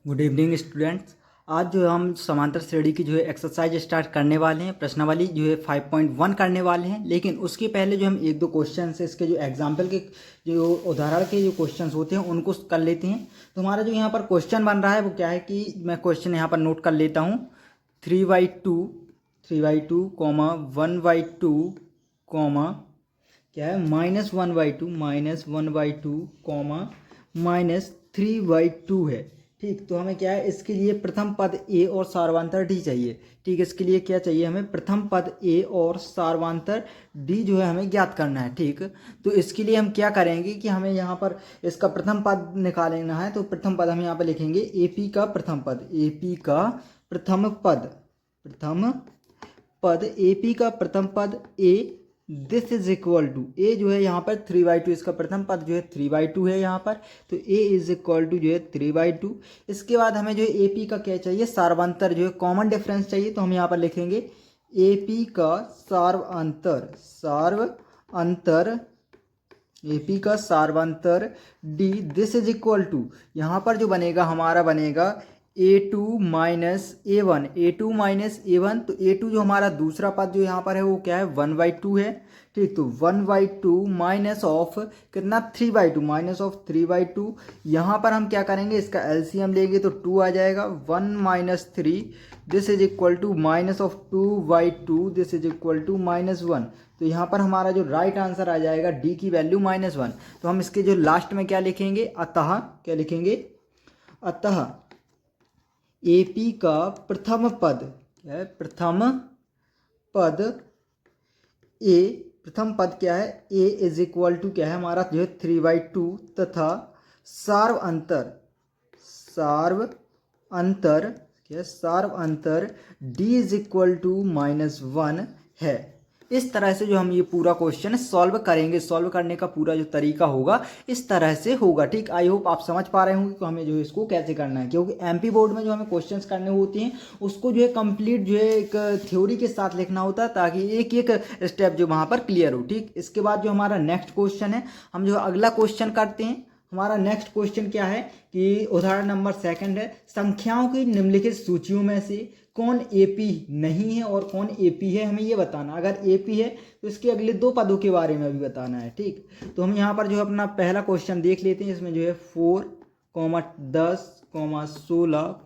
Good evening students. आज जो हम समांतर श्रेणी की जो है एक्सरसाइज स्टार्ट करने वाले हैं, प्रश्नावली जो है 5.1 करने वाले हैं। लेकिन उसके पहले जो हम एक दो क्वेश्चन है इसके जो एग्जाम्पल के जो उदाहरण के जो क्वेश्चन होते हैं उनको कर लेते हैं। तो हमारा जो यहाँ पर क्वेश्चन बन रहा है वो क्या है कि मैं क्वेश्चन यहाँ पर नोट कर लेता हूँ। 3/2 कॉमा 1/2 कॉमा क्या है -1/2 कॉमा -3/2 है। ठीक, तो हमें क्या है इसके लिए प्रथम पद ए और सार्वंतर डी चाहिए। ठीक, इसके लिए क्या चाहिए हमें प्रथम पद ए और सार्वंतर डी जो है हमें ज्ञात करना है। ठीक, तो इसके लिए हम क्या करेंगे कि हमें यहाँ पर इसका प्रथम पद निकालना है। तो प्रथम पद हम यहाँ पर लिखेंगे एपी का प्रथम पद, एपी का प्रथम पद एपी का प्रथम पद ए दिस इज इक्वल टू ए जो है यहाँ पर 3/2, इसका प्रथम पद जो है 3/2 है यहाँ पर। तो ए इज इक्वल टू जो है 3/2। इसके बाद हमें जो है ए पी का क्या चाहिए, सार्वंतर जो है कॉमन डिफरेंस चाहिए। तो हम यहाँ पर लिखेंगे ए पी का ए पी का सार्वंतर D this is equal to यहाँ पर जो बनेगा हमारा बनेगा A2 minus A1, A2 minus A1। तो A2 जो हमारा दूसरा पद जो यहाँ पर है वो क्या है 1/2 है। ठीक, तो 1/2 माइनस ऑफ कितना 3/2, माइनस ऑफ 3/2। यहाँ पर हम क्या करेंगे इसका एलसीएम लेंगे तो 2 आ जाएगा। 1 minus 3 this is equal to minus of 2/2 this is equal to -1। तो यहाँ पर हमारा जो राइट आंसर आ जाएगा डी की वैल्यू -1। तो हम इसके जो लास्ट में क्या लिखेंगे, अतः क्या लिखेंगे, अतः एपी का प्रथम पद क्या है, प्रथम पद क्या है ए इज इक्वल टू क्या है हमारा जो है 3/2 तथा सार्व अंतर डी इज इक्वल टू -1 है। इस तरह से जो हम ये पूरा क्वेश्चन सॉल्व करेंगे, सॉल्व करने का पूरा जो तरीका होगा इस तरह से होगा। ठीक, आई होप आप समझ पा रहे होंगे कि हमें जो है इसको कैसे करना है। क्योंकि एमपी बोर्ड में जो हमें क्वेश्चंस करने होते हैं उसको जो है कंप्लीट जो है एक थ्योरी के साथ लिखना होता है ताकि एक एक स्टेप जो वहाँ पर क्लियर हो। ठीक, इसके बाद जो हमारा नेक्स्ट क्वेश्चन है, हम जो अगला क्वेश्चन करते हैं। हमारा नेक्स्ट क्वेश्चन क्या है कि उदाहरण नंबर 2 है, संख्याओं की निम्नलिखित सूचियों में से कौन एपी नहीं है और कौन एपी है, हमें ये बताना। अगर एपी है तो इसके अगले 2 पदों के बारे में भी बताना है। ठीक, तो हम यहाँ पर जो अपना पहला क्वेश्चन देख लेते हैं। इसमें जो है 4, 10, 16,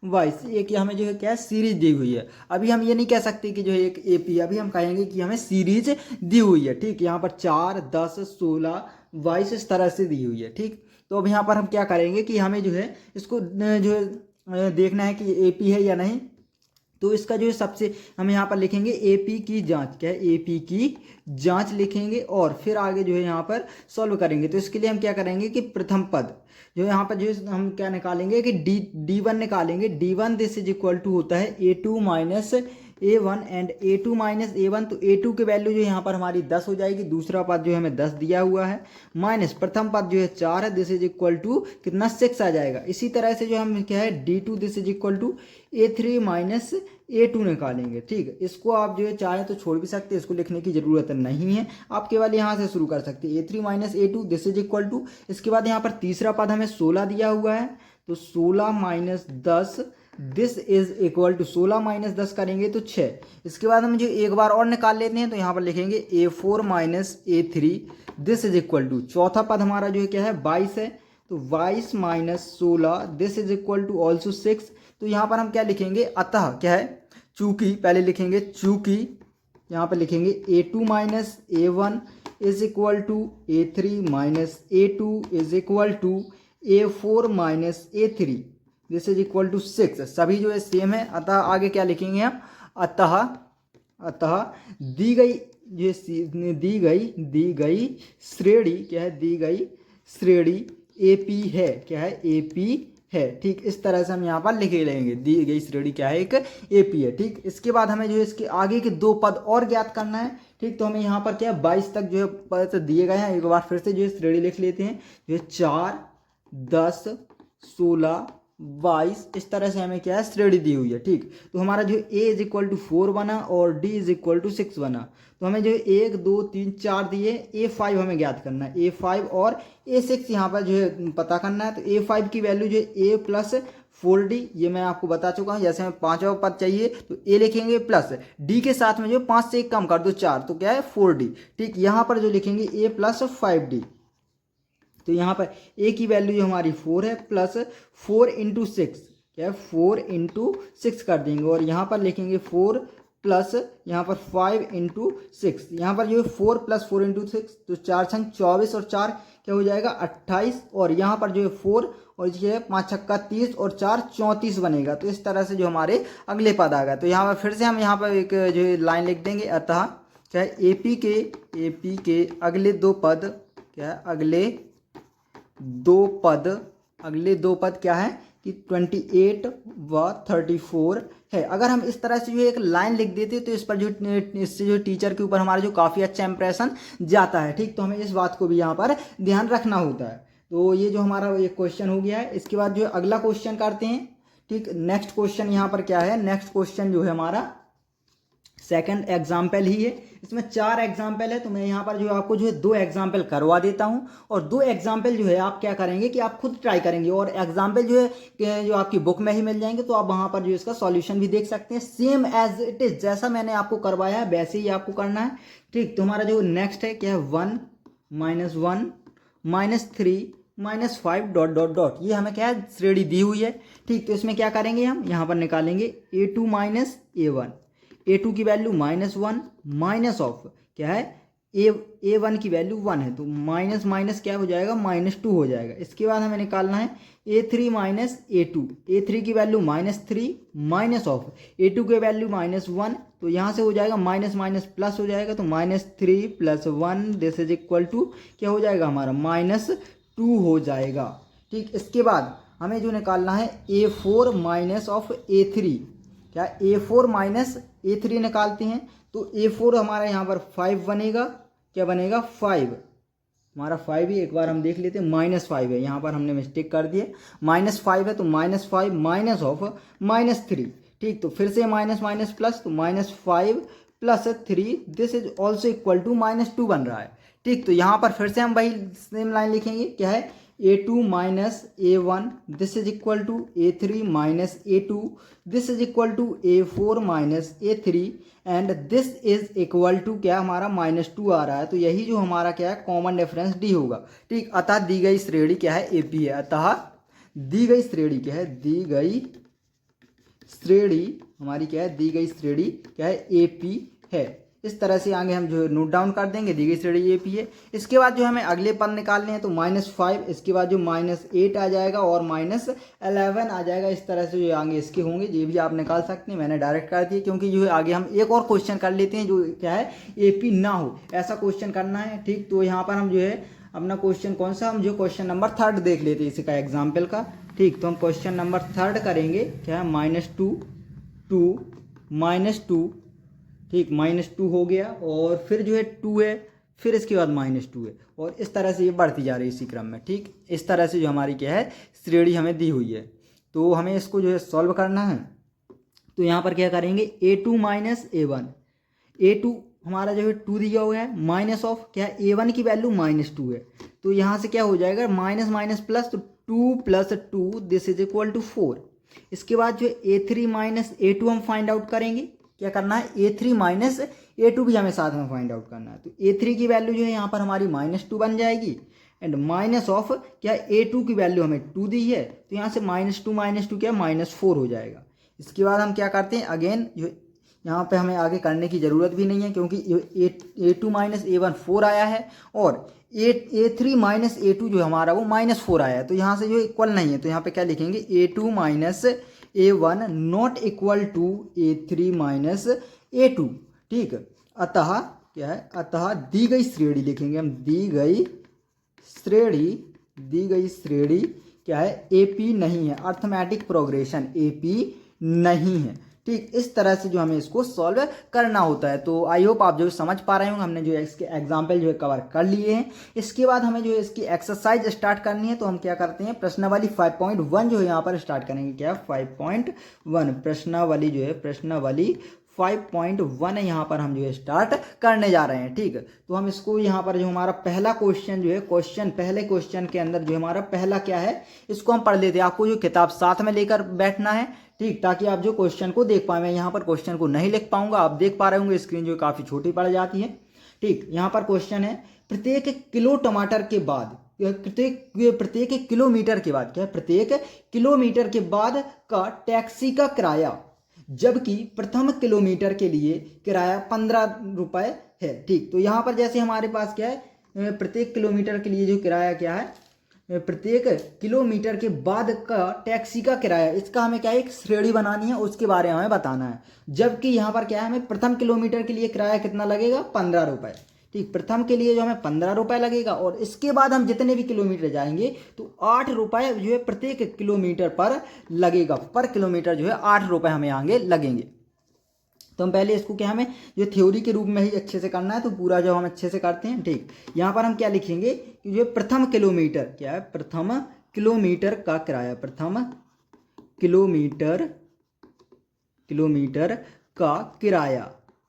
22 एक हमें जो है क्या है सीरीज दी हुई है। अभी हम ये नहीं कह सकते कि जो है एक एपी, अभी हम कहेंगे कि हमें सीरीज दी हुई है। ठीक, यहाँ पर 4, 10, 16, 22 इस तरह से दी हुई है। ठीक, तो अब यहाँ पर हम क्या करेंगे कि हमें जो है इसको जो है देखना है कि एपी है या नहीं। तो इसका जो है सबसे हम यहाँ पर लिखेंगे एपी की जांच, क्या है एपी की जांच लिखेंगे और फिर आगे जो है यहाँ पर सॉल्व करेंगे। तो इसके लिए हम क्या करेंगे कि प्रथम पद जो यहाँ पर जो है हम क्या निकालेंगे कि D1 निकालेंगे। D1 this is equal to होता है A2 minus A1 and A2 minus A1। तो A2 की वैल्यू जो यहाँ पर हमारी 10 हो जाएगी। दूसरा पद जो हमें 10 दिया हुआ है माइनस प्रथम पद जो है 4 है, दिस इज इक्वल टू कितना 6 आ जाएगा। इसी तरह से जो हम क्या है D2 this is equal to A3 minus A2 निकालेंगे। ठीक, इसको आप जो है चाहे तो छोड़ भी सकते हैं, इसको लिखने की जरूरत नहीं है, आप केवल यहाँ से शुरू कर सकते हैं। A3 minus A2 this is equal to, इसके बाद यहाँ पर तीसरा पद हमें 16 दिया हुआ है। तो 16 minus 10 this is equal to 16 minus 10 करेंगे तो 6। इसके बाद हम जो एक बार और निकाल लेते हैं। तो यहाँ पर लिखेंगे A4 minus A3 this is equal to, चौथा पद हमारा जो है क्या है 22 है। तो 22 minus 16 this is equal to also 6। तो यहाँ पर हम क्या लिखेंगे, अतः क्या है चूंकि, पहले लिखेंगे चूंकि, यहाँ पर लिखेंगे A2 minus A1 is equal to A3 minus A2 is equal to A4 minus A3 this is equal to 6। सभी जो है सेम है। अतः आगे क्या लिखेंगे हम, अतः दी गई श्रेणी क्या है, दी गई श्रेणी एपी है, क्या है एपी है। ठीक, इस तरह से हम यहाँ पर लिख लेंगे दी गई श्रेणी क्या है एक एपी है। ठीक, इसके बाद हमें जो है इसके आगे के 2 पद और ज्ञात करना है। ठीक, तो हमें यहाँ पर क्या है 22 तक जो है पद दिए गए हैं। एक बार फिर से जो है श्रेणी लिख लेते हैं। जो है 4, 10, 16, 22 इस तरह से हमें क्या है श्रेणी दी हुई है। ठीक, तो हमारा जो a इज इक्वल टू 4 बना और d इज इक्वल टू 6 बना। तो हमें जो 1, 2, 3, 4 दिए, A5 हमें ज्ञात करना है। A5 और A6 यहाँ पर जो है पता करना है। तो A5 की वैल्यू जो है A प्लस 4d, ये मैं आपको बता चुका हूँ। जैसे हमें पांचवा पद चाहिए तो a लिखेंगे प्लस d के साथ में जो 5 से 1 कम कर दो 4, तो क्या है 4d। ठीक, यहाँ पर जो लिखेंगे a प्लस 5d, तो यहाँ पर a की वैल्यू जो हमारी 4 है प्लस 4 इंटू 6, क्या है 4 इंटू 6 कर देंगे, और यहाँ पर लिखेंगे 4 प्लस यहाँ पर 5 इंटू 6, यहाँ पर जो है 4 प्लस 4 इंटू 6, तो 4 छंग 24 और 4 क्या हो जाएगा 28, और यहाँ पर जो है 4 और ये 5 छक्का 30 और 4 34 बनेगा। तो इस तरह से जो हमारे अगले पद आ गए। तो यहाँ पर फिर से हम यहाँ पर एक जो है लाइन लिख देंगे, अतः क्या है AP के अगले दो पद, क्या है अगले दो पद क्या है कि 28 व 34 है। अगर हम इस तरह से जो एक लाइन लिख देते तो इस पर जो इससे जो टीचर के ऊपर हमारा जो काफ़ी अच्छा इंप्रेशन जाता है। ठीक, तो हमें इस बात को भी यहाँ पर ध्यान रखना होता है। तो ये जो हमारा एक क्वेश्चन हो गया है। इसके बाद जो अगला क्वेश्चन करते हैं। ठीक, नेक्स्ट क्वेश्चन यहाँ पर क्या है, नेक्स्ट क्वेश्चन जो है हमारा सेकंड एग्जाम्पल ही है। इसमें 4 एग्जाम्पल है, तो मैं यहाँ पर जो आपको जो है 2 एग्जाम्पल करवा देता हूँ, और 2 एग्जाम्पल जो है आप क्या करेंगे कि आप खुद ट्राई करेंगे, और एग्जाम्पल जो है जो आपकी बुक में ही मिल जाएंगे, तो आप वहाँ पर जो इसका सॉल्यूशन भी देख सकते हैं। सेम एज इट इज, जैसा मैंने आपको करवाया है वैसे ही आपको करना है। ठीक, तो हमारा जो नेक्स्ट है क्या है 1 -1 -3 -5 डॉट डॉट डॉट, ये हमें क्या है श्रेणी दी हुई है। ठीक, तो इसमें क्या करेंगे हम यहाँ पर निकालेंगे a2 -a1, a2 की वैल्यू -1 माइनस ऑफ क्या है a1 की वैल्यू 1 है, तो माइनस माइनस क्या हो जाएगा -2 हो जाएगा। इसके बाद हमें निकालना है a3 -a2, a3 की वैल्यू -3 माइनस ऑफ a2 की वैल्यू -1, तो यहाँ से हो जाएगा माइनस माइनस प्लस हो जाएगा, तो -3 + 1 दिस इज इक्वल टू क्या हो जाएगा हमारा -2 हो जाएगा। ठीक, इसके बाद हमें जो निकालना है a4 माइनस ऑफ a3, क्या a4 माइनस a3 निकालते हैं, तो a4 हमारा यहाँ पर 5 बनेगा, क्या बनेगा 5, हमारा 5 ही एक बार हम देख लेते हैं, -5 है, यहाँ पर हमने मिस्टेक कर दी है, -5 है, तो -5 माइनस ऑफ -3। ठीक, तो फिर से माइनस माइनस प्लस, तो -5 + 3 this is also equal to -2 बन रहा है। ठीक, तो यहाँ पर फिर से हम वही सेम लाइन लिखेंगे, क्या है a2 -a1 this is equal to a3 -a2 this is equal to a4 -a3 and this is equal to क्या हमारा -2 आ रहा है। तो यही जो हमारा क्या है कॉमन डिफरेंस डी होगा। ठीक, अतः दी गई श्रेणी क्या है AP है, अतः दी गई श्रेणी क्या है, दी गई श्रेणी हमारी क्या है, दी गई श्रेणी क्या है AP है। इस तरह से आगे हम जो नोट डाउन कर देंगे, दी गई श्रेणी AP है। इसके बाद जो हमें अगले पद निकालने हैं, तो -5, इसके बाद जो -8 आ जाएगा और -11 आ जाएगा। इस तरह से जो आगे इसके होंगे ये भी आप निकाल सकते हैं, मैंने डायरेक्ट कर दिया, क्योंकि जो है आगे हम एक और क्वेश्चन कर लेते हैं जो क्या है AP ना हो, ऐसा क्वेश्चन करना है। ठीक, तो यहाँ पर हम जो है अपना क्वेश्चन कौन सा, हम जो क्वेश्चन नंबर 3 देख लेते हैं इसका एग्जाम्पल का। ठीक, तो हम क्वेश्चन नंबर 3 करेंगे, क्या है -2 -2, ठीक -2 हो गया, और फिर जो है 2 है, फिर इसके बाद -2 है, और इस तरह से ये बढ़ती जा रही है इसी क्रम में। ठीक, इस तरह से जो हमारी क्या है श्रेणी हमें दी हुई है, तो हमें इसको जो है सॉल्व करना है। तो यहाँ पर क्या करेंगे a2 -a1, a2 हमारा जो है 2 दिया हुआ है, माइनस ऑफ क्या है a1 की वैल्यू -2 है, तो यहाँ से क्या हो जाएगा माइनस माइनस प्लस, तो 2 + 2 दिस इज इक्वल टू 4। इसके बाद जो a3 -a2 हम फाइंड आउट करेंगे, क्या करना है a3 -a2 भी हमें साथ में फाइंड आउट करना है। तो a3 की वैल्यू जो है यहाँ पर हमारी -2 बन जाएगी, एंड माइनस ऑफ क्या a2 की वैल्यू हमें 2 दी है, तो यहाँ से -2 क्या -4 हो जाएगा। इसके बाद हम क्या करते हैं, अगेन यहाँ पे हमें आगे करने की ज़रूरत भी नहीं है, क्योंकि a2 -a1 4 आया है, और a3 -a2 जो हमारा वो -4 आया है, तो यहाँ से जो इक्वल नहीं है, तो यहाँ पे क्या लिखेंगे a2 -a1 not equal to a3 -a2। ठीक, अतः क्या है, अतः दी गई श्रेणी लिखेंगे हम, दी गई श्रेणी क्या है AP नहीं है, अर्थमेटिक प्रोग्रेशन AP नहीं है। ठीक, इस तरह से जो हमें इसको सॉल्व करना होता है। तो आई होप आप जो समझ पा रहे होंगे, हमने जो इसके एग्जाम्पल जो है कवर कर लिए हैं। इसके बाद हमें जो है इसकी एक्सरसाइज स्टार्ट करनी है, तो हम क्या करते हैं प्रश्नावली 5.1 जो है यहाँ पर स्टार्ट करेंगे। क्या 5.1 प्रश्नावली जो है, प्रश्नावली 5.1 यहाँ पर हम जो है स्टार्ट करने जा रहे हैं। ठीक, तो हम इसको यहाँ पर जो हमारा पहला क्वेश्चन जो है पहले क्वेश्चन के अंदर जो हमारा पहला क्या है इसको हम पढ़ लेते हैं। आपको जो किताब साथ में लेकर बैठना है, ठीक, ताकि आप जो क्वेश्चन को देख पाए। मैं यहाँ पर क्वेश्चन को नहीं लिख पाऊंगा, आप देख पा रहे होंगे स्क्रीन जो काफ़ी छोटी पड़ जाती है। ठीक, यहाँ पर क्वेश्चन है प्रत्येक किलो टमाटर के बाद प्रत्येक किलोमीटर के बाद क्या है, प्रत्येक किलोमीटर के बाद का टैक्सी का किराया, जबकि प्रथम किलोमीटर के लिए किराया 15 रुपये है। ठीक, तो यहाँ पर जैसे हमारे पास क्या है प्रत्येक किलोमीटर के लिए जो किराया क्या है, प्रत्येक किलोमीटर के बाद का टैक्सी का किराया, इसका हमें क्या है एक श्रेणी बनानी है, उसके बारे में हमें बताना है। जबकि यहाँ पर क्या है हमें प्रथम किलोमीटर के लिए किराया कितना लगेगा, 15 रुपये। ठीक, प्रथम के लिए जो हमें 15 रुपये लगेगा और इसके बाद हम जितने भी किलोमीटर जाएंगे तो 8 रुपये जो है प्रत्येक किलोमीटर पर लगेगा। पर किलोमीटर जो है 8 रुपये हमें आगे लगेंगे। तो हम पहले इसको क्या हमें जो थ्योरी के रूप में ही अच्छे से करना है, तो पूरा जो हम अच्छे से करते हैं। ठीक, यहाँ पर हम क्या लिखेंगे कि जो प्रथम किलोमीटर क्या है, प्रथम किलोमीटर का किराया, प्रथम किलोमीटर का किराया,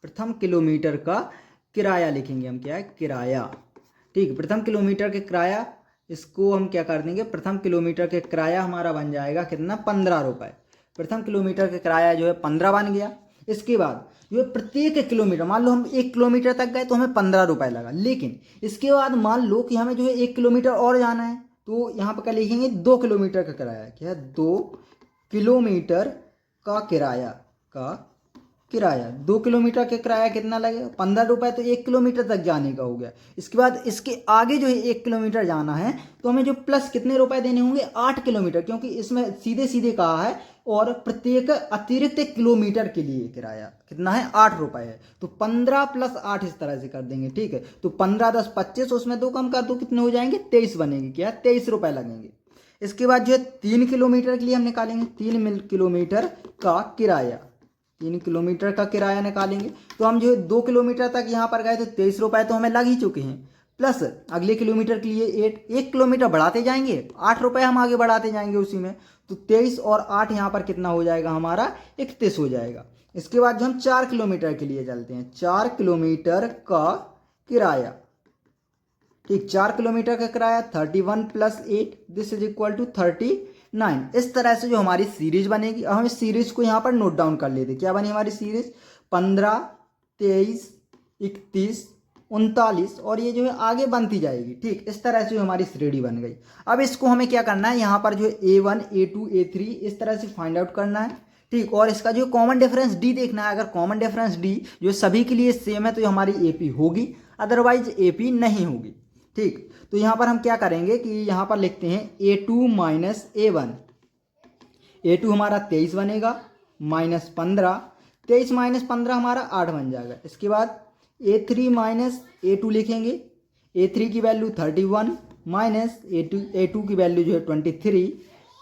प्रथम किलोमीटर का किराया लिखेंगे हम, क्या है किराया। ठीक, प्रथम किलोमीटर के किराया, इसको हम क्या कर देंगे, प्रथम किलोमीटर के किराया हमारा बन जाएगा कितना, 15 रुपये। प्रथम किलोमीटर का किराया जो है 15 बन गया। इसके बाद जो है प्रत्येक किलोमीटर, मान लो हम 1 किलोमीटर तक गए तो हमें 15 रुपये लगा, लेकिन इसके बाद मान लो कि हमें जो है 1 किलोमीटर और जाना है, तो यहाँ पर क्या लिखेंगे 2 किलोमीटर का किराया, क्या है 2 किलोमीटर का किराया 2 किलोमीटर का किराया कितना लगेगा, 15 रुपये, तो 1 किलोमीटर तक जाने का हो गया। इसके बाद इसके आगे जो है 1 किलोमीटर जाना है तो हमें जो प्लस कितने रुपए देने होंगे, 8 किलोमीटर, क्योंकि इसमें सीधे सीधे कहा है। और प्रत्येक अतिरिक्त किलोमीटर के लिए किराया कितना है, 8 रुपये है। तो 15 + 8 इस तरह से कर देंगे। ठीक है, तो 15 × 10 = 25, उसमें 2 कम कर दो, कितने हो जाएंगे, 23 बनेंगे, क्या 23 रुपये लगेंगे। इसके बाद जो है 3 किलोमीटर के लिए हम निकालेंगे 3 किलोमीटर का किराया, 3 किलोमीटर का किराया निकालेंगे। तो हम जो है 2 किलोमीटर तक यहाँ पर गए तो 23 रुपये तो हमें लग ही चुके हैं, प्लस अगले किलोमीटर के लिए 1 किलोमीटर बढ़ाते जाएंगे, 8 रुपये हम आगे बढ़ाते जाएंगे उसी में, तो 23 और 8 यहाँ पर कितना हो जाएगा हमारा, 31 हो जाएगा। इसके बाद जो हम 4 किलोमीटर के लिए चलते हैं, 4 किलोमीटर का किराया। ठीक, 4 किलोमीटर का किराया 31 + 8 दिस इज इक्वल टू 39। इस तरह से जो हमारी सीरीज बनेगी, अब हम इस सीरीज को यहाँ पर नोट डाउन कर लेते। क्या बनी हमारी सीरीज, 15, 23, 31, 39, और ये जो है आगे बनती जाएगी। ठीक, इस तरह से जो हमारी श्रेणी बन गई। अब इसको हमें क्या करना है, यहाँ पर जो है A1, A2, A3 इस तरह से फाइंड आउट करना है। ठीक, और इसका जो कॉमन डिफरेंस D देखना है। अगर कॉमन डिफरेंस D जो सभी के लिए सेम है तो हमारी AP होगी, अदरवाइज AP नहीं होगी। ठीक, तो यहाँ पर हम क्या करेंगे कि यहाँ पर लिखते हैं A2 - A1। A2 हमारा 23 बनेगा, -15, 23 - 15 हमारा 8 बन जाएगा। इसके बाद A3 - A2 लिखेंगे, A3 की वैल्यू 31 माइनस A2 की वैल्यू जो है 23,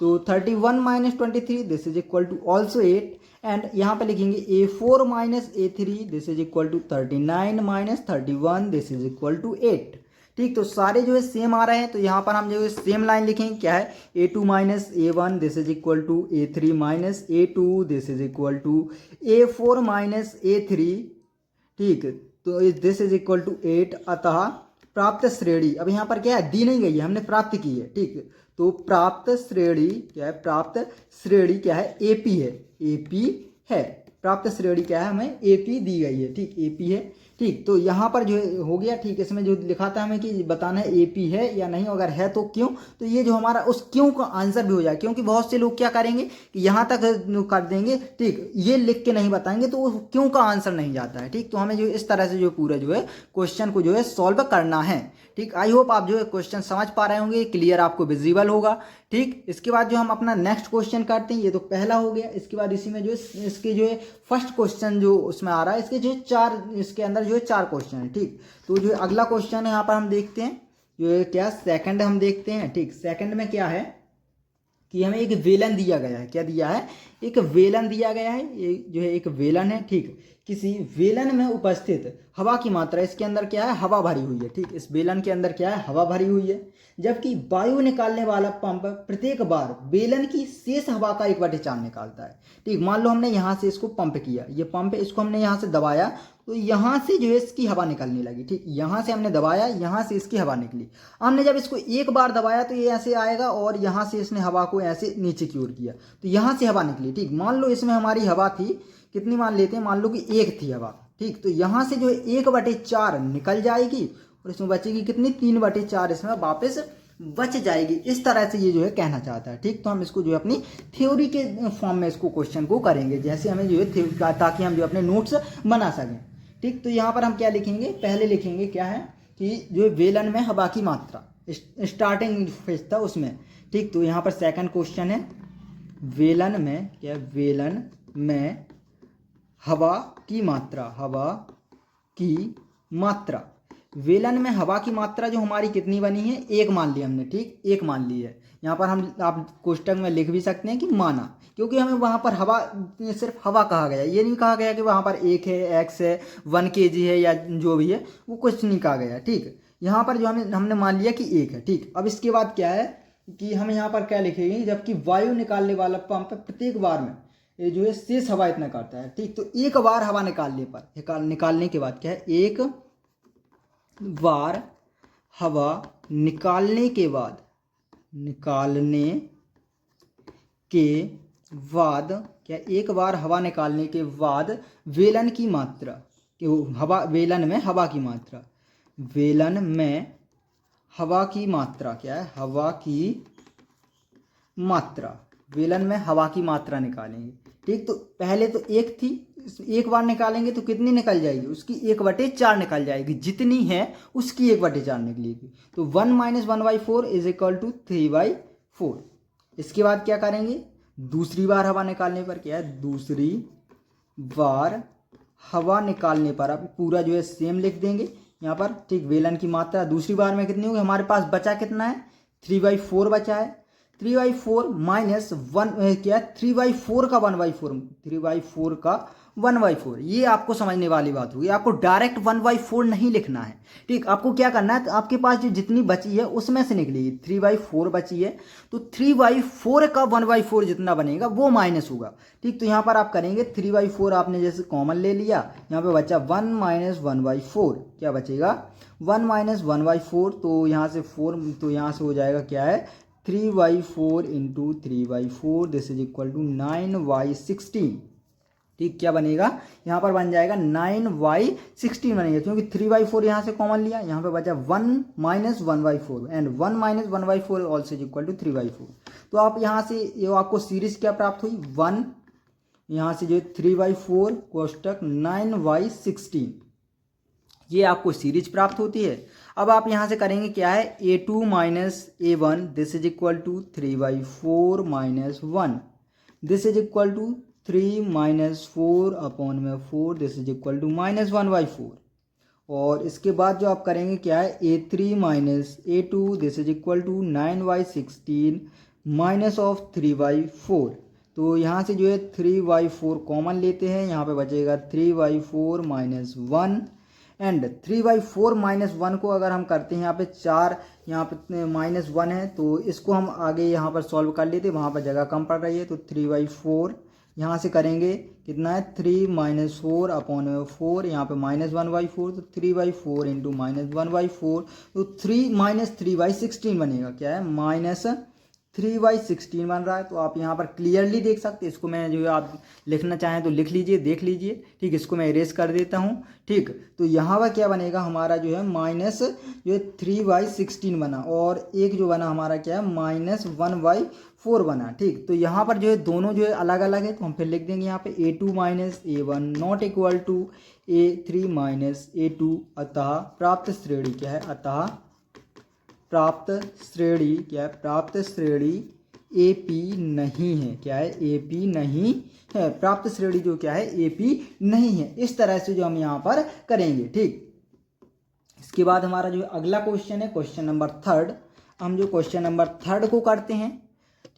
तो 31 - 23 this is equal to also 8, and यहाँ पे लिखेंगे A4 - A3 this is equal to 39 - 31 this is equal to 8। ठीक, तो सारे जो है सेम आ रहे हैं, तो यहाँ पर हम जो है सेम लाइन लिखेंगे, क्या है A2 - A1 this is equal to A3 - A2 this is equal to A4 - A3। ठीक, तो दिस इज इक्वल टू 8। अतः प्राप्त श्रेणी, अब यहाँ पर क्या है दी नहीं गई है, हमने प्राप्त की है। ठीक, तो प्राप्त श्रेणी क्या है, प्राप्त श्रेणी क्या है, AP है, AP है। प्राप्त श्रेणी क्या है, हमें AP दी गई है। ठीक, AP है। ठीक, तो यहाँ पर जो हो गया। ठीक, इसमें जो लिखा था हमें कि बताना है AP है या नहीं, अगर है तो क्यों, तो ये जो हमारा उस क्यों का आंसर भी हो जाए, क्योंकि बहुत से लोग क्या करेंगे कि यहाँ तक कर देंगे, ठीक, ये लिख के नहीं बताएंगे तो क्यों का आंसर नहीं जाता है। ठीक, तो हमें जो इस तरह से जो पूरा जो है क्वेश्चन को जो है सॉल्व करना है। ठीक, आई होप आप जो है क्वेश्चन समझ पा रहे होंगे, क्लियर आपको विजिबल होगा। ठीक, इसके बाद जो हम अपना नेक्स्ट क्वेश्चन करते हैं, ये तो पहला हो गया। इसके बाद इसी में जो इसके जो है फर्स्ट क्वेश्चन जो उसमें आ रहा है, इसके जो है 4, इसके अंदर जो है 4 क्वेश्चन है। ठीक, तो जो अगला क्वेश्चन है यहाँ पर हम देखते हैं, जो है क्या सेकंड हम देखते हैं। ठीक, सेकंड में क्या है, कि हमें एक वेलन दिया गया है। क्या दिया है? एक वेलन दिया गया है। ये जो है एक वेलन है, ठीक। किसी वेलन में उपस्थित हवा की मात्रा, इसके अंदर क्या है? हवा भरी हुई है, ठीक। इस वेलन के अंदर क्या है? हवा भरी हुई है। जबकि वायु निकालने वाला पंप प्रत्येक बार वेलन की शेष हवा का 1/4 निकालता है, ठीक। मान लो हमने यहाँ से इसको पंप किया, ये पंप है, इसको हमने यहाँ से दबाया तो यहाँ से जो है इसकी हवा निकलने लगी, ठीक। यहाँ से हमने दबाया, यहाँ से इसकी हवा निकली। हमने जब इसको एक बार दबाया तो ये ऐसे आएगा और यहाँ से इसने हवा को ऐसे नीचे की ओर किया तो यहाँ से हवा निकली, ठीक। मान लो इसमें हमारी हवा थी कितनी, मान लेते हैं, मान लो कि 1 थी हवा, ठीक। तो यहाँ से जो है 1/4 निकल जाएगी और इसमें बचेगी कितनी? 3/4 इसमें वापस बच जाएगी। इस तरह से ये जो है कहना चाहता है, ठीक। तो हम इसको जो है अपनी थ्योरी के फॉर्म में इसको क्वेश्चन को करेंगे, जैसे हमें जो है ताकि हम जो अपने नोट्स बना सकें, ठीक। तो यहाँ पर हम क्या लिखेंगे? पहले लिखेंगे क्या है कि जो वेलन में हवा की मात्रा, स्टार्टिंग फेज था उसमें, ठीक। तो यहाँ पर सेकंड क्वेश्चन है वेलन में, क्या? वेलन में हवा की मात्रा, हवा की मात्रा। वेलन में हवा की मात्रा जो हमारी कितनी बनी है? 1 मान ली हमने, ठीक। 1 मान ली है। यहाँ पर हम आप कोष्टक में लिख भी सकते हैं कि माना, क्योंकि हमें वहाँ पर हवा, सिर्फ हवा कहा गया, ये नहीं कहा गया कि वहाँ पर 1 है, x है, 1 kg है या जो भी है, वो कुछ नहीं कहा गया, ठीक। यहाँ पर जो हमने मान लिया कि 1 है, ठीक। अब इसके बाद क्या है कि हम यहाँ पर क्या लिखेंगे? जबकि वायु निकालने वाला पंप प्रत्येक बार में ये जो है शेष हवा इतना करता है, ठीक। तो एक बार हवा निकालने पर, निकालने के बाद क्या है? एक बार हवा निकालने के बाद, क्या? एक बार हवा निकालने के बाद वेलन की मात्रा, हवा, वेलन में हवा की मात्रा, वेलन में हवा की मात्रा, क्या है? हवा की मात्रा, वेलन में हवा की मात्रा निकालेंगे, ठीक। तो पहले तो 1 थी, एक बार निकालेंगे तो कितनी निकल जाएगी? उसकी 1/4 निकल जाएगी, जितनी है उसकी 1/4 निकलेगी। तो 1 - 1/4 = 3/4। इसके बाद क्या करेंगे? दूसरी बार हवा निकालने पर, क्या है? दूसरी बार हवा निकालने पर अब पूरा जो है सेम लिख देंगे यहाँ पर, ठीक। वेलन की मात्रा दूसरी बार में कितनी होगी? हमारे पास बचा कितना है? 3/4 बचा है। 3/4 माइनस 1, क्या? 3/4 का 1/4, 3/4 का 1/4। ये आपको समझने वाली बात होगी, आपको डायरेक्ट 1/4 नहीं लिखना है, ठीक। आपको क्या करना है? तो आपके पास जो जितनी बची है उसमें से निकलेगी। 3/4 बची है तो 3/4 का 1/4 जितना बनेगा वो माइनस होगा, ठीक। तो यहाँ पर आप करेंगे 3/4 आपने जैसे कॉमन ले लिया, यहाँ पे बचा 1 - 1/4। क्या बचेगा? 1 - 1/4, तो यहाँ से 4, तो यहाँ से हो जाएगा क्या है? 3/4 × 3/4 दिस इज इक्वल टू 9/16, ठीक। क्या बनेगा? यहाँ पर बन जाएगा 9/16 बनेगा, क्योंकि 3/4 यहाँ से कॉमन लिया, यहाँ पे बचा 1 - 1/4 and 1 - 1/4 also is equal to 3/4। तो आप यहाँ से ये आपको सीरीज क्या प्राप्त हुई? 1, यहाँ से जो 3/4 कोष्टक 9/16, ये आपको सीरीज प्राप्त होती है। अब आप यहाँ से करेंगे क्या है? A2 - A1 this is equal to 3/4 - 1 this is equal to 3 - 4/4 this is equal to -1/4। और इसके बाद जो आप करेंगे क्या है? A3 - A2 this is equal to 9/16 minus of 3/4। तो यहाँ से जो है 3/4 कॉमन लेते हैं, यहाँ पे बचेगा 3/4 - 1 एंड 3/4 - 1 को अगर हम करते हैं यहाँ पे 4, यहाँ पे -1 है, तो इसको हम आगे यहाँ पर सॉल्व कर लेते हैं, वहाँ पर जगह कम पड़ रही है। तो 3/4 यहाँ से करेंगे कितना है? 3 - 4/4, यहाँ पे -1/4, तो 3/4 × -1/4, तो 3 - 3/16 बनेगा। क्या है? -3/16 बन रहा है। तो आप यहाँ पर क्लियरली देख सकते हैं, इसको मैं जो है आप लिखना चाहें तो लिख लीजिए, देख लीजिए, ठीक। इसको मैं इरेज कर देता हूँ, ठीक। तो यहाँ पर क्या बनेगा हमारा जो है -3/16 बना, और एक जो बना हमारा क्या है? -1/4 बना, ठीक। तो यहाँ पर जो है दोनों जो है अलग अलग है, तो हम फिर लिख देंगे यहाँ पे A2 - A1 not equal to A3 - A2। अतः प्राप्त श्रेणी क्या है? अतः प्राप्त श्रेणी क्या है? प्राप्त श्रेणी AP नहीं है। क्या है? AP नहीं है। प्राप्त श्रेणी जो क्या है? AP नहीं है। इस तरह से जो हम यहाँ पर करेंगे, ठीक। इसके बाद हमारा जो अगला क्वेश्चन है क्वेश्चन नंबर 3। हम जो क्वेश्चन नंबर 3 को करते हैं,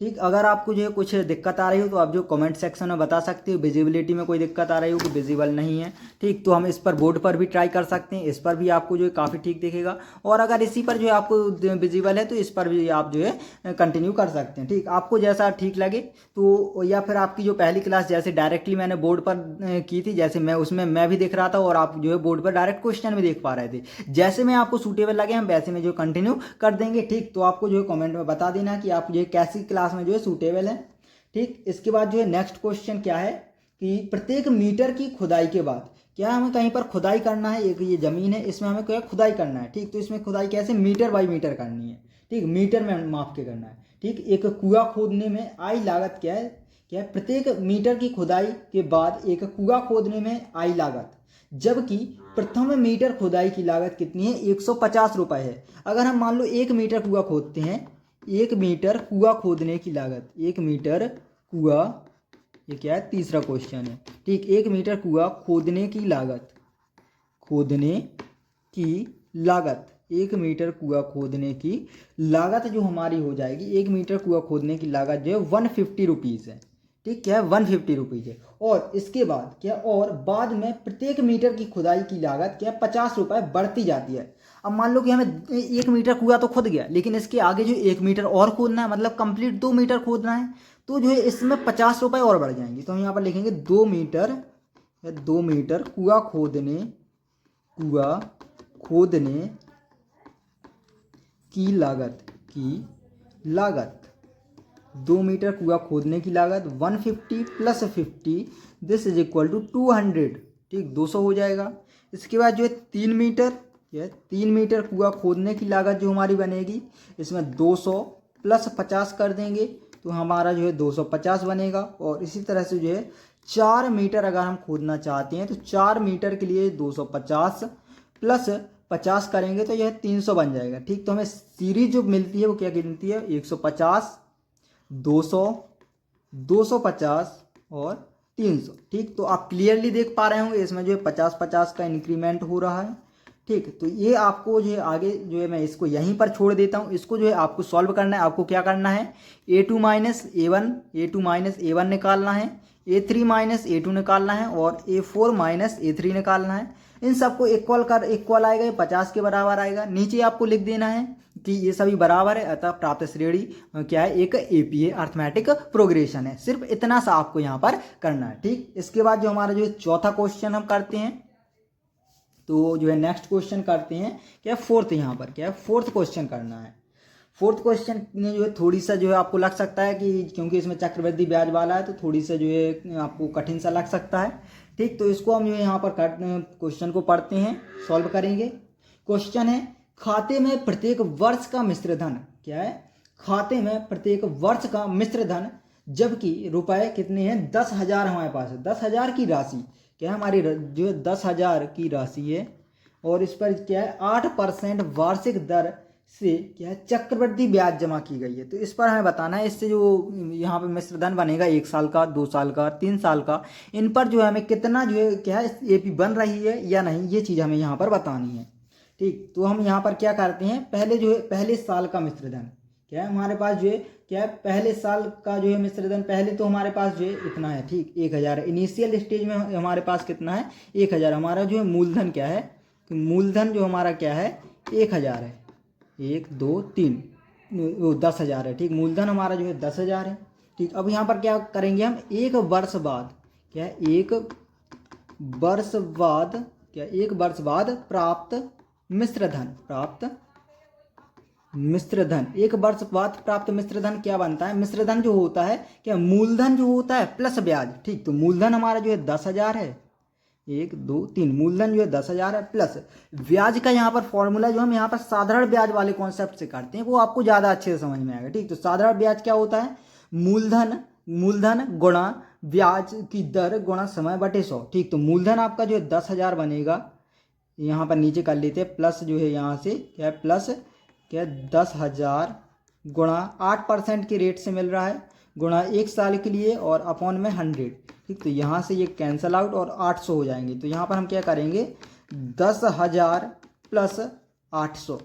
ठीक, अगर आपको जो है कुछ दिक्कत आ रही हो तो आप जो कमेंट सेक्शन में बता सकते हो। विजिबिलिटी में कोई दिक्कत आ रही हो कि विजिबल नहीं है, ठीक, तो हम इस पर बोर्ड पर भी ट्राई कर सकते हैं, इस पर भी आपको जो है काफ़ी ठीक दिखेगा। और अगर इसी पर जो है आपको विजिबल है तो इस पर भी आप जो है कंटिन्यू कर सकते हैं। ठीक, आपको जैसा ठीक लगे तो, या फिर आपकी जो पहली क्लास जैसे डायरेक्टली मैंने बोर्ड पर की थी, जैसे मैं उसमें मैं भी देख रहा था और आप जो है बोर्ड पर डायरेक्ट क्वेश्चन भी देख पा रहे थे, जैसे में आपको सूटेबल लगे हम वैसे में जो कंटिन्यू कर देंगे। ठीक, तो आपको जो है कमेंट में बता देना कि आप जो है कैसी क्लास में जो है सूटेबल है। ठीक, इसके बाद जो है नेक्स्ट क्वेश्चन क्या है कि प्रत्येक मीटर की खुदाई के बाद, क्या हमें कहीं पर खुदाई करना है, एक ये जमीन है इसमें हमें क्या खुदाई करना है। ठीक, तो इसमें खुदाई कैसे, मीटर बाई मीटर करनी है। ठीक, मीटर में माप के करना है। ठीक, एक कुआं खोदने में आई लागत क्या है, क्या है, प्रत्येक मीटर की खुदाई के बाद एक कुआं खोदने में आई लागत, जबकि प्रथम मीटर खुदाई की लागत कितनी है, 150 रुपये है। अगर हम मान लो 1 मीटर कुआं खोदते हैं, 1 मीटर कुआं खोदने की लागत, 1 मीटर कुआं, ये क्या है, तीसरा क्वेश्चन है। ठीक, 1 मीटर कुआं खोदने की लागत, खोदने की लागत, 1 मीटर कुआं खोदने की लागत जो हमारी हो जाएगी, 1 मीटर कुआं खोदने की लागत जो है 150 रुपीज़ है। ठीक, क्या है, 150 रुपीज़ है। और इसके बाद क्या, और बाद में प्रत्येक मीटर की खुदाई की लागत क्या है, 50 रुपये बढ़ती जाती है। अब मान लो कि हमें 1 मीटर कुआं तो खुद गया, लेकिन इसके आगे जो 1 मीटर और खोदना है, मतलब कंप्लीट 2 मीटर खोदना है, तो जो है इसमें 50 रुपये और बढ़ जाएंगे। तो हम यहाँ पर लिखेंगे 2 मीटर, 2 मीटर कुआं खोदने, कुआं खोदने की लागत, की लागत, 2 मीटर कुआं खोदने की लागत 150 plus 50, this is equal to 200। ठीक, 200 हो जाएगा। इसके बाद जो है 3 मीटर, यह 3 मीटर कुआं खोदने की लागत जो हमारी बनेगी, इसमें 200 प्लस 50 कर देंगे तो हमारा जो है 250 बनेगा। और इसी तरह से जो है 4 मीटर अगर हम खोदना चाहते हैं तो 4 मीटर के लिए 250 प्लस 50 करेंगे तो यह 300 बन जाएगा। ठीक, तो हमें सीरीज जो मिलती है वो क्या गिनती है, 150, 200, 250 और 300। ठीक, तो आप क्लियरली देख पा रहे होंगे इसमें जो है 50-50 का इंक्रीमेंट हो रहा है। ठीक, तो ये आपको जो है आगे जो है मैं इसको यहीं पर छोड़ देता हूँ। इसको जो है आपको सॉल्व करना है। आपको क्या करना है, A2 माइनस A1 निकालना है, A3 माइनस A2 निकालना है और A4 माइनस A3 निकालना है। इन सबको इक्वल आएगा, ये 50 के बराबर आएगा। नीचे आपको लिख देना है कि ये सभी बराबर है, अतः प्राप्त श्रेणी क्या है, एक APA अर्थमेटिक प्रोग्रेशन है। सिर्फ इतना सा आपको यहाँ पर करना है। ठीक, इसके बाद जो हमारा जो चौथा क्वेश्चन हम करते हैं, तो जो है नेक्स्ट क्वेश्चन करते हैं क्या, फोर्थ, यहाँ पर क्या है, फोर्थ क्वेश्चन करना है। फोर्थ क्वेश्चन में जो है थोड़ी सा जो है आपको लग सकता है कि क्योंकि इसमें चक्रवृद्धि ब्याज वाला है तो थोड़ी सा जो है आपको कठिन सा लग सकता है। ठीक, तो इसको हम जो है यहाँ पर क्वेश्चन को पढ़ते हैं, सॉल्व करेंगे। क्वेश्चन है, खाते में प्रत्येक वर्ष का मिश्र धन, क्या है, खाते में प्रत्येक वर्ष का मिश्र धन, जबकि रुपए कितने हैं, 10,000 हमारे पास है। 10,000 की राशि क्या है, हमारी जो है 10,000 की राशि है और इस पर क्या है 8% वार्षिक दर से क्या है चक्रवृद्धि ब्याज जमा की गई है। तो इस पर हमें बताना है, इससे जो यहाँ पे मिश्र धन बनेगा 1 साल का, 2 साल का, 3 साल का, इन पर जो है हमें कितना जो है क्या है AP बन रही है या नहीं, ये चीज़ हमें यहाँ पर बतानी है। ठीक, तो हम यहाँ पर क्या करते हैं, पहले जो है पहले साल का मिश्र धन क्या है हमारे पास जो है क्या है, पहले साल का जो है मिश्र धन, पहले तो हमारे पास जो है इतना है। ठीक, 1,000 है। इनिशियल स्टेज में हमारे पास कितना है, 1,000। हमारा जो है मूलधन क्या है, तो मूलधन जो हमारा क्या है 1,000 है। 1 2 3 10,000 है। ठीक, मूलधन हमारा जो है 10,000 है। ठीक, अब यहाँ पर क्या करेंगे हम, 1 वर्ष बाद क्या है, 1 वर्ष बाद क्या, 1 वर्ष बाद प्राप्त मिश्र धन, प्राप्त मिश्र धन, 1 वर्ष बाद प्राप्त मिश्र धन क्या बनता है, मिश्र धन जो होता है क्या, मूलधन जो होता है प्लस ब्याज। ठीक, तो मूलधन हमारा जो है 10,000 है, 1 2 3, मूलधन जो है 10,000 है प्लस ब्याज का यहाँ पर फॉर्मूला जो हम यहाँ पर साधारण ब्याज वाले कॉन्सेप्ट से करते हैं वो आपको ज़्यादा अच्छे से समझ में आएगा। ठीक, तो साधारण ब्याज क्या होता है, मूलधन गुणा ब्याज की दर गुणा समय बटे 100। ठीक, तो मूलधन आपका जो है 10,000 बनेगा, यहाँ पर नीचे कर लेते हैं, प्लस जो है यहाँ से क्या है, प्लस क्या 10,000 गुणा 8% के रेट से मिल रहा है, गुणा 1 साल के लिए और अपॉन में 100। ठीक, तो यहाँ से ये कैंसल आउट और 800 हो जाएंगे। तो यहाँ पर हम क्या करेंगे, 10,000 प्लस 800,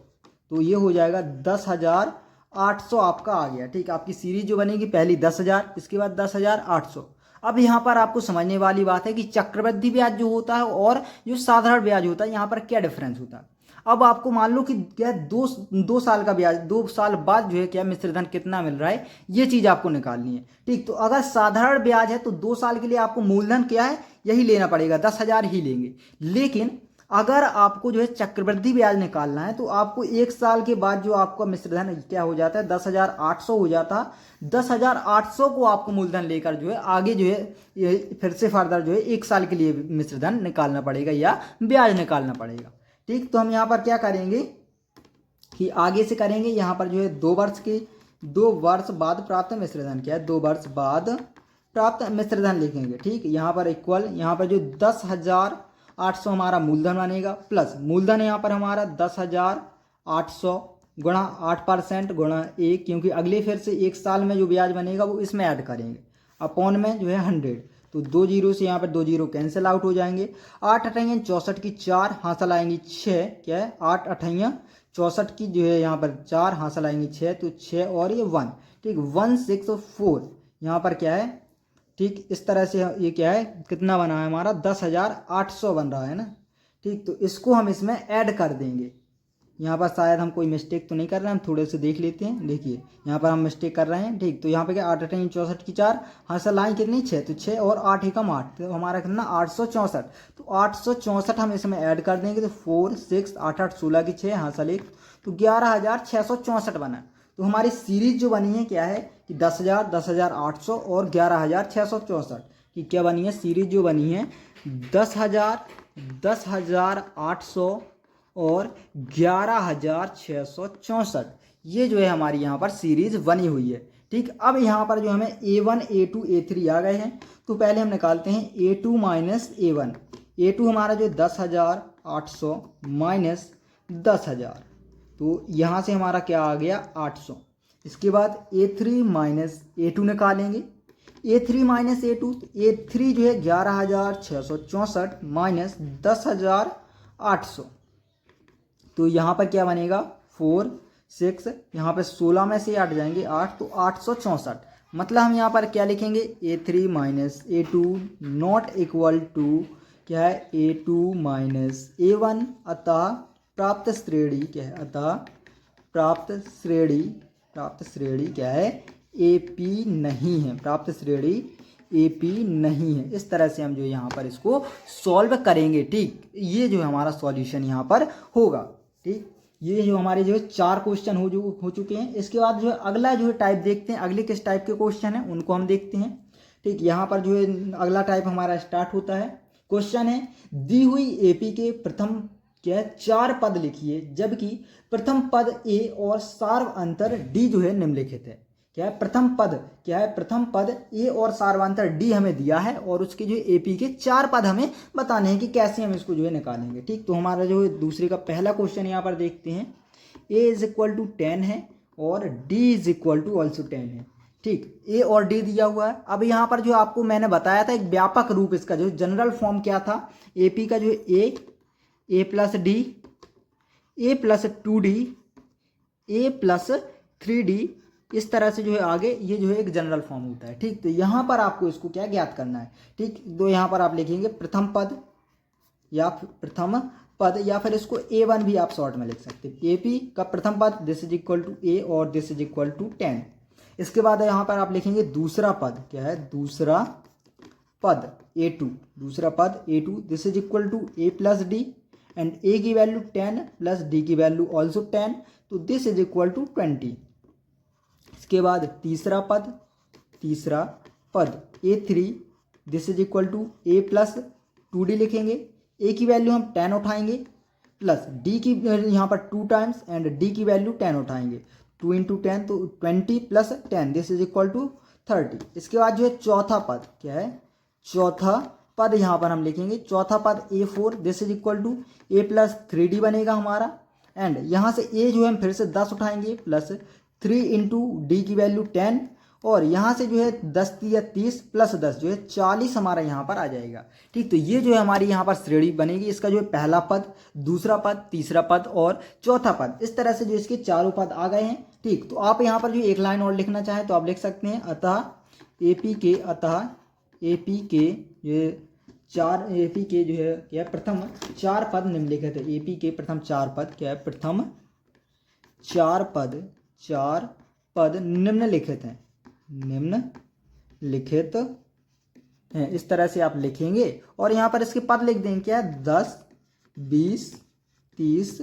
तो ये हो जाएगा 10,000 800 आपका आ गया। ठीक, आपकी सीरीज जो बनेगी पहली 10,000, इसके बाद 10,800। अब यहाँ पर आपको समझने वाली बात है कि चक्रवृद्धि ब्याज जो होता है और जो साधारण ब्याज होता है, यहाँ पर क्या डिफरेंस होता है। अब आपको मान लो कि क्या दो साल का ब्याज, 2 साल बाद जो है क्या मिश्र धन कितना मिल रहा है, ये चीज़ आपको निकालनी है। ठीक, तो अगर साधारण ब्याज है तो 2 साल के लिए आपको मूलधन क्या है, यही लेना पड़ेगा, 10,000 ही लेंगे। लेकिन अगर आपको जो है चक्रवृद्धि ब्याज निकालना है तो आपको 1 साल के बाद जो आपका मिश्रधन क्या हो जाता है, 10,800 हो जाता है। 10,800 को आपको मूलधन लेकर जो है आगे जो है ये फिर से फर्दर जो है 1 साल के लिए मिश्रधन निकालना पड़ेगा या ब्याज निकालना पड़ेगा। ठीक, तो हम यहाँ पर क्या करेंगे कि आगे से करेंगे, यहाँ पर जो है 2 वर्ष बाद प्राप्त मिश्रधन क्या है, 2 वर्ष बाद प्राप्त मिश्रधन लिखेंगे। ठीक, यहाँ पर इक्वल, यहाँ पर जो 10,800 हमारा मूलधन बनेगा, प्लस मूलधन यहाँ पर हमारा 10,800 गुणा 8% गुणा 1, क्योंकि अगले फिर से 1 साल में जो ब्याज बनेगा वो इसमें ऐड करेंगे, अपॉन में जो है 100। तो 2 जीरो से यहाँ पर 2 जीरो कैंसिल आउट हो जाएंगे। 8 अठैया 64 की 4 हासिल आएंगी 6, क्या है 8 अठैया 64 की जो है यहाँ पर 4 हासिल आएंगी 6, तो 6 और ये 1। ठीक, 164 यहाँ पर क्या है। ठीक, इस तरह से ये क्या है, कितना बना है हमारा, 10,800 बन रहा है ना। ठीक, तो इसको हम इसमें ऐड कर देंगे। यहाँ पर शायद हम कोई मिस्टेक तो नहीं कर रहे हैं, हम थोड़े से देख लेते हैं। देखिए यहाँ पर हम मिस्टेक कर रहे हैं। ठीक, तो यहाँ पे क्या 8 अठैया 64 की 4 हासिल आएँ कितनी 6, तो 6 और 8 एकम 8, तो हमारा कितना 864। तो 864 हम इसमें ऐड कर देंगे, तो 4 6 8 8 16 की 6 हासिल 1, तो 11,664 बना। तो हमारी सीरीज जो बनी है क्या है कि 10,000 10,800 और 11,664 की क्या बनी है, सीरीज जो बनी है 10,000 10,800 और 11,664, ये जो है हमारी यहाँ पर सीरीज बनी हुई है। ठीक, अब यहाँ पर जो हमें A1 A2 A3 आ गए हैं, तो पहले हम निकालते हैं A2 माइनस A1। A2 हमारा जो 10,800 माइनस 10,000, तो यहाँ से हमारा क्या आ गया 800। इसके बाद A3 माइनस A2 निकालेंगे। A3 माइनस A2, तो A3 जो है 11,664 माइनस 10,800, तो यहाँ पर क्या बनेगा 4 6, यहाँ पर 16 में से 8 जाएंगे 8, तो 864। मतलब हम यहाँ पर क्या लिखेंगे, A3 minus A2 not equal to क्या है A2 माइनस A1, अतः प्राप्त श्रेणी क्या है, अतः प्राप्त श्रेणी क्या है AP नहीं है, प्राप्त श्रेणी AP नहीं है। इस तरह से हम जो यहाँ पर इसको सॉल्व करेंगे। ठीक, ये जो हमारा सॉल्यूशन यहाँ पर होगा। ठीक, ये जो हमारे जो 4 क्वेश्चन हो चुके हैं। इसके बाद जो है अगला जो है टाइप देखते हैं, अगले किस टाइप के क्वेश्चन हैं उनको हम देखते हैं। ठीक, यहाँ पर जो है अगला टाइप हमारा स्टार्ट होता है। क्वेश्चन है दी हुई AP के प्रथम क्या है 4 पद लिखिए, जबकि प्रथम पद A और सार्वअंतर D जो है निम्नलिखित है। क्या है प्रथम पद, क्या है प्रथम पद A और सार्वअंतर D हमें दिया है और उसके जो AP के 4 पद हमें बताने हैं कि कैसे हम इसको जो है निकालेंगे। ठीक, तो हमारा जो है दूसरे का पहला क्वेश्चन यहाँ पर देखते हैं। A इज इक्वल टू 10 है और D is equal to also 10 है। ठीक, A और D दिया हुआ है। अब यहाँ पर जो आपको मैंने बताया था एक व्यापक रूप, इसका जो जनरल फॉर्म क्या था, AP का जो है A plus D, A plus 2D, A plus 3D, इस तरह से जो है आगे ये जो है एक जनरल फॉर्म होता है। ठीक, तो यहाँ पर आपको इसको क्या ज्ञात करना है। ठीक, तो यहाँ पर आप लिखेंगे प्रथम पद या फिर इसको A1 भी आप शॉर्ट में लिख सकते हैं। AP का प्रथम पद this is equal to A और दिस इज इक्वल टू 10। इसके बाद यहाँ पर आप लिखेंगे दूसरा पद, क्या है दूसरा पद A2, दूसरा पद A2 this is equal to A plus D and A की वैल्यू 10 प्लस D की वैल्यू ऑल्सो 10, तो दिस इज इक्वल टू 20। इसके बाद तीसरा पद A3 this is equal to A plus 2D लिखेंगे। A की वैल्यू हम 10 उठाएंगे प्लस D की यहाँ पर 2 टाइम्स एंड D की वैल्यू 10 उठाएंगे, 2 इंटू 10 तो 20 plus 10 this is equal to 30। इसके बाद जो है चौथा पद, क्या है चौथा पद यहाँ पर हम लिखेंगे, चौथा पद A4 this is equal to A plus 3D बनेगा हमारा, एंड यहाँ से A जो है हम फिर से 10 उठाएंगे प्लस 3 इंटू D की वैल्यू 10, और यहाँ से जो है 10 या 30 प्लस 10 जो है 40 हमारा यहाँ पर आ जाएगा। ठीक, तो ये जो है हमारी यहाँ पर श्रेणी बनेगी। इसका जो है पहला पद, दूसरा पद, तीसरा पद और चौथा पद, इस तरह से जो इसके चारों पद आ गए हैं। ठीक, तो आप यहाँ पर जो एक लाइन और लिखना चाहें तो आप लिख सकते हैं, अतः एपी के जो है क्या है, प्रथम 4 पद निम्नलिखित है। एपी के प्रथम 4 पद क्या है, प्रथम 4 पद निम्नलिखित हैं। इस तरह से आप लिखेंगे और यहाँ पर इसके पद लिख देंगे क्या है, 10, 20, 30,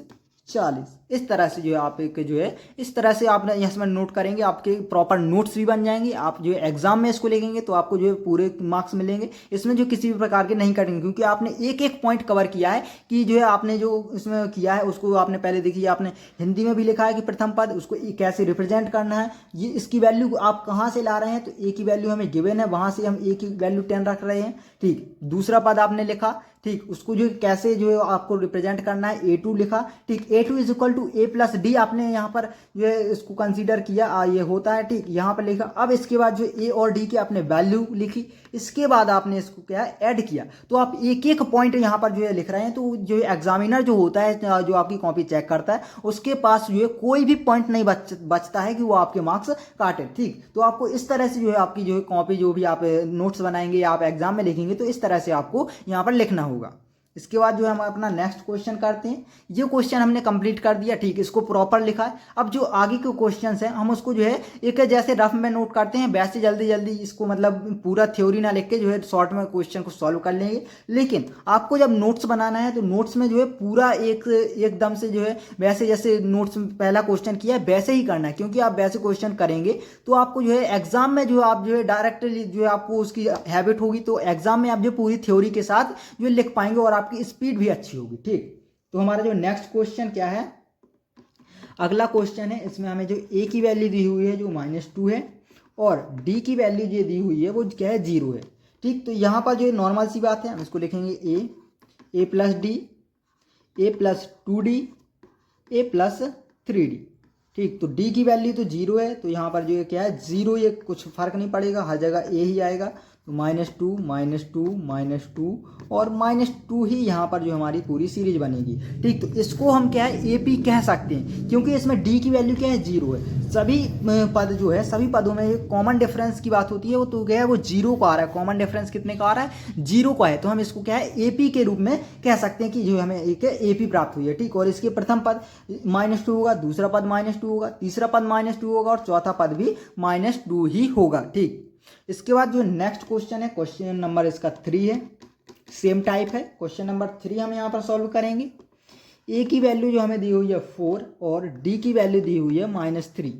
40। इस तरह से जो है आप एक जो है इस तरह से आप इसमें नोट करेंगे, आपके प्रॉपर नोट्स भी बन जाएंगे। आप जो है एग्जाम में इसको लिखेंगे तो आपको जो है पूरे मार्क्स मिलेंगे, इसमें जो किसी भी प्रकार के नहीं कटेंगे, क्योंकि आपने एक एक पॉइंट कवर किया है कि जो है आपने जो इसमें किया है उसको आपने पहले देखिए, आपने हिंदी में भी लिखा है कि प्रथम पद उसको कैसे रिप्रेजेंट करना है, ये इसकी वैल्यू आप कहाँ से ला रहे हैं, तो ए की वैल्यू हमें गिवन है, वहाँ से हम ए की वैल्यू 10 रख रहे हैं। ठीक, दूसरा पद आपने लिखा, ठीक, उसको जो कैसे जो है आपको रिप्रेजेंट करना है, A2 लिखा। ठीक, A2 is equal to A plus D आपने यहाँ पर जो है इसको कंसीडर किया, ये होता है। ठीक, यहाँ पर लिखा। अब इसके बाद जो A और D की आपने वैल्यू लिखी, इसके बाद आपने इसको क्या है ऐड किया। तो आप एक एक पॉइंट यहाँ पर जो है लिख रहे हैं, तो जो एग्जामिनर जो होता है, जो आपकी कॉपी चेक करता है, उसके पास जो है कोई भी पॉइंट नहीं बचता है कि वो आपके मार्क्स काटे। ठीक, तो आपको इस तरह से जो है आपकी जो है कॉपी, जो भी आप नोट्स बनाएंगे या आप एग्जाम में लिखेंगे, तो इस तरह से आपको यहाँ पर लिखना होगा। इसके बाद जो है हम अपना नेक्स्ट क्वेश्चन करते हैं। ये क्वेश्चन हमने कंप्लीट कर दिया, ठीक, इसको प्रॉपर लिखा है। अब जो आगे के क्वेश्चंस हैं हम उसको जो है एक जैसे रफ में नोट करते हैं, वैसे जल्दी जल्दी इसको मतलब पूरा थ्योरी ना लिख के जो है शॉर्ट में क्वेश्चन को सॉल्व कर लेंगे। लेकिन आपको जब नोट्स बनाना है तो नोट्स में जो है पूरा एकदम से जो है वैसे जैसे नोट्स में पहला क्वेश्चन किया है वैसे ही करना है, क्योंकि आप वैसे क्वेश्चन करेंगे तो आपको जो है एग्जाम में जो आप जो है डायरेक्टली जो है आपको उसकी हैबिट होगी, तो एग्जाम में आप जो पूरी थ्योरी के साथ जो लिख पाएंगे और आपकी स्पीड भी अच्छी होगी। ठीक, तो हमारा जो नेक्स्ट क्वेश्चन क्या है, अगला क्वेश्चन है, इसमें हमें जो ए की वैल्यू दी हुई है जो -2 है और डी की वैल्यू जो दी हुई है वो क्या है 0 है। ठीक, तो यहाँ पर जो नॉर्मल सी बात है, हम इसको लिखेंगे ए plus D, A plus 2D, A plus 3D। ठीक, तो डी की वैल्यू तो 0 है, तो यहाँ पर जो है क्या है 0, ये कुछ फर्क नहीं पड़ेगा, हर जगह ए ही आएगा। तो -2 -2 -2 और -2 ही यहाँ पर जो हमारी पूरी सीरीज बनेगी। ठीक, तो इसको हम क्या है AP कह सकते हैं, क्योंकि इसमें D की वैल्यू क्या है 0 है। सभी पद जो है सभी पदों में कॉमन डिफरेंस की बात होती है, वो तो क्या है वो 0 का आ रहा है। कॉमन डिफरेंस कितने का आ रहा है, 0 का है, तो हम इसको क्या है AP के रूप में कह सकते हैं कि जो हमें एक AP प्राप्त हुई है। ठीक, और इसके प्रथम पद -2 होगा, दूसरा पद -2 होगा, तीसरा पद -2 होगा और चौथा पद भी -2 ही होगा। ठीक, इसके बाद जो नेक्स्ट क्वेश्चन है, क्वेश्चन नंबर इसका 3 है, सेम टाइप है। क्वेश्चन नंबर 3 हम यहाँ पर सॉल्व करेंगे। ए की वैल्यू जो हमें दी हुई है 4 और डी की वैल्यू दी हुई है -3।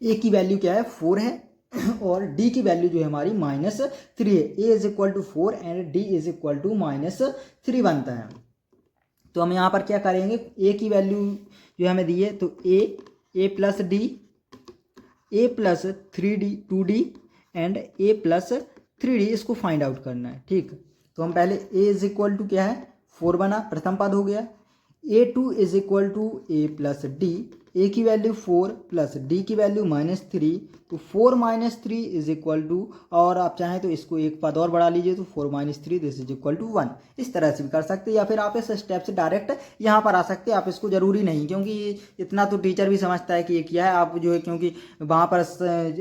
ए की वैल्यू क्या है 4 है और डी की वैल्यू जो है हमारी -3 है। A is equal to 4 and D is equal to -3 बनता है। तो हम यहाँ पर क्या करेंगे, ए की वैल्यू जो हमें दी है, तो A plus D, A plus 2D and A plus 3D, इसको फाइंड आउट करना है। ठीक, तो हम पहले ए इज इक्वल टू क्या है 4 बना, प्रथम पद हो गया। A2 is equal to A plus D, A की वैल्यू 4 प्लस डी की वैल्यू -3, तो 4 - 3 इज इक्वल टू, और आप चाहें तो इसको एक पद और बढ़ा लीजिए, तो 4 - 3 दिस इज इक्वल टू 1। इस तरह से भी कर सकते हैं, या फिर आप इस स्टेप से डायरेक्ट यहाँ पर आ सकते हैं। आप इसको जरूरी नहीं, क्योंकि इतना तो टीचर भी समझता है कि ये किया है, आप जो है क्योंकि वहाँ पर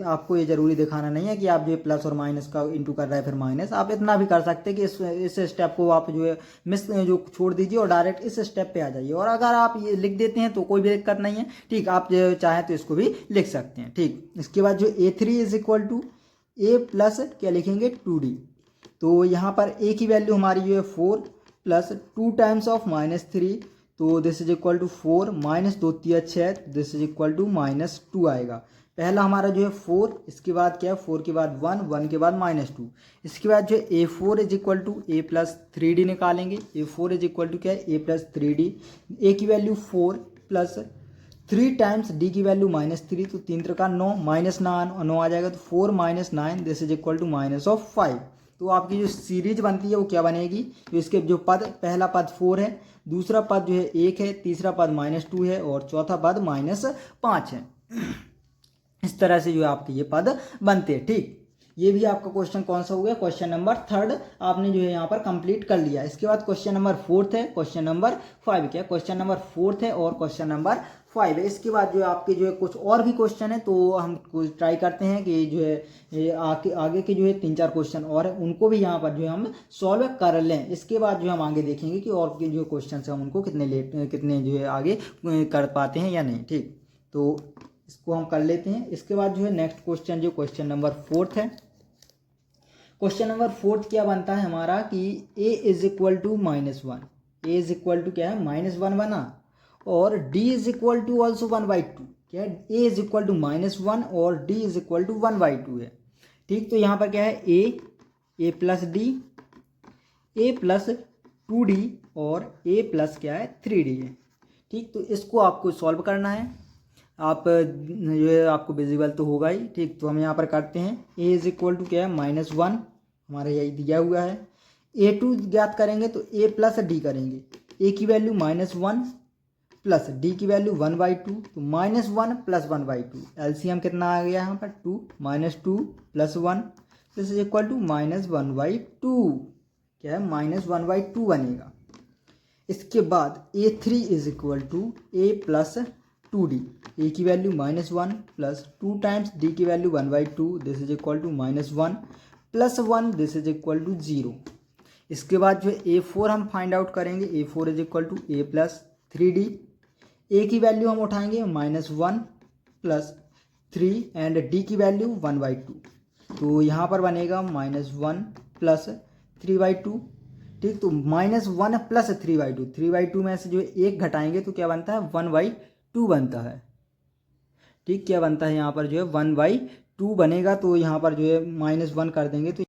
आपको ये जरूरी दिखाना नहीं है कि आप जो है प्लस और माइनस का इंटू कर रहे हैं फिर माइनस। आप इतना भी कर सकते हैं कि इस स्टेप को आप जो है मिस जो छोड़ दीजिए और डायरेक्ट इस स्टेप पे आ जाइए। और अगर आप ये लिख देते हैं तो कोई भी दिक्कत नहीं है। ठीक, आप चाहें तो इसको भी लिख सकते हैं। ठीक, इसके बाद जो A3 is equal to A plus क्या लिखेंगे 2D, तो यहाँ पर ए की वैल्यू हमारी जो है 4 प्लस 2 टाइम्स ऑफ -3, तो this is equal to 4 -2 3 6, this is equal to -2 आएगा। पहला हमारा जो है 4, इसके बाद क्या है 4 के बाद 1, 1 के बाद -2। इसके बाद जो है A4 is equal to A plus 3D निकालेंगे। A4 इज इक्वल टू क्या है ए प्लस 3D, ए की वैल्यू 4 प्लस 3 टाइम्स डी की वैल्यू -3, तो 3 3 का 9, -9 आ जाएगा, तो 4 - 9 दिस इज इक्वल टू -5। तो आपकी जो सीरीज बनती है वो क्या बनेगी, तो इसके जो पद, पहला पद 4 है, दूसरा पद जो है 1 है, तीसरा पद -2 है और चौथा पद -5 है। इस तरह से जो है आपके ये पद बनते हैं। ठीक, ये भी आपका क्वेश्चन कौन सा हो गया, क्वेश्चन नंबर 3 आपने जो है यहाँ पर कंप्लीट कर लिया। इसके बाद क्वेश्चन नंबर 4 है, क्वेश्चन नंबर 5 क्या, क्वेश्चन नंबर 4 है और क्वेश्चन नंबर 5 है। इसके बाद जो है आपके जो है कुछ और भी क्वेश्चन है, तो हम कुछ ट्राई करते हैं कि जो है ये आगे के जो है 3-4 क्वेश्चन और है उनको भी यहाँ पर जो है हम सॉल्व कर लें। इसके बाद जो हम आगे देखेंगे कि और के जो क्वेश्चन है हम उनको कितने जो है आगे कर पाते हैं या नहीं। ठीक, तो इसको हम कर लेते हैं। इसके बाद जो है नेक्स्ट क्वेश्चन जो क्वेश्चन नंबर 4 है। क्वेश्चन नंबर 4 क्या बनता है हमारा कि a is equal to -1, A is equal to क्या है -1 बना, और d is equal to also 1/2। क्या है, a इज इक्वल टू -1 और d इज इक्वल टू 1/2 है। ठीक, तो यहाँ पर क्या है a plus D, a plus 2d और a प्लस क्या है 3d है। ठीक, तो इसको आपको सॉल्व करना है। आप जो है आपको विजिबल तो होगा ही। ठीक, तो हम यहाँ पर करते हैं a इज इक्वल टू क्या है -1, हमारा यही दिया हुआ है। a2 ज्ञात करेंगे तो a प्लस डी करेंगे, a की वैल्यू -1 प्लस डी की वैल्यू 1/2, तो -1 प्लस 1/2, एलसीएम कितना आ गया यहाँ पर 2, -2 plus 1, this is equal to -1/2। क्या है, -1/2 बनेगा। इसके बाद a3 is equal to a plus 2d, a की वैल्यू -1 प्लस 2 टाइम्स d की value 1/2, this is equal to -1 plus 1, this is equal to 0। इसके बाद जो a4 हम फाइंड आउट करेंगे, a4 is equal to a plus 3d, a की value हम उठाएंगे -1 प्लस 3 एंड d की वैल्यू 1/2, तो यहाँ पर बनेगा -1 प्लस 3/2। ठीक, तो -1 प्लस 3/2, 3/2 में से जो एक घटाएंगे तो क्या बनता है 1/2 बनता है। ठीक, क्या बनता है यहाँ पर जो है 1/2 बनेगा, तो यहाँ पर जो है -1 कर देंगे तो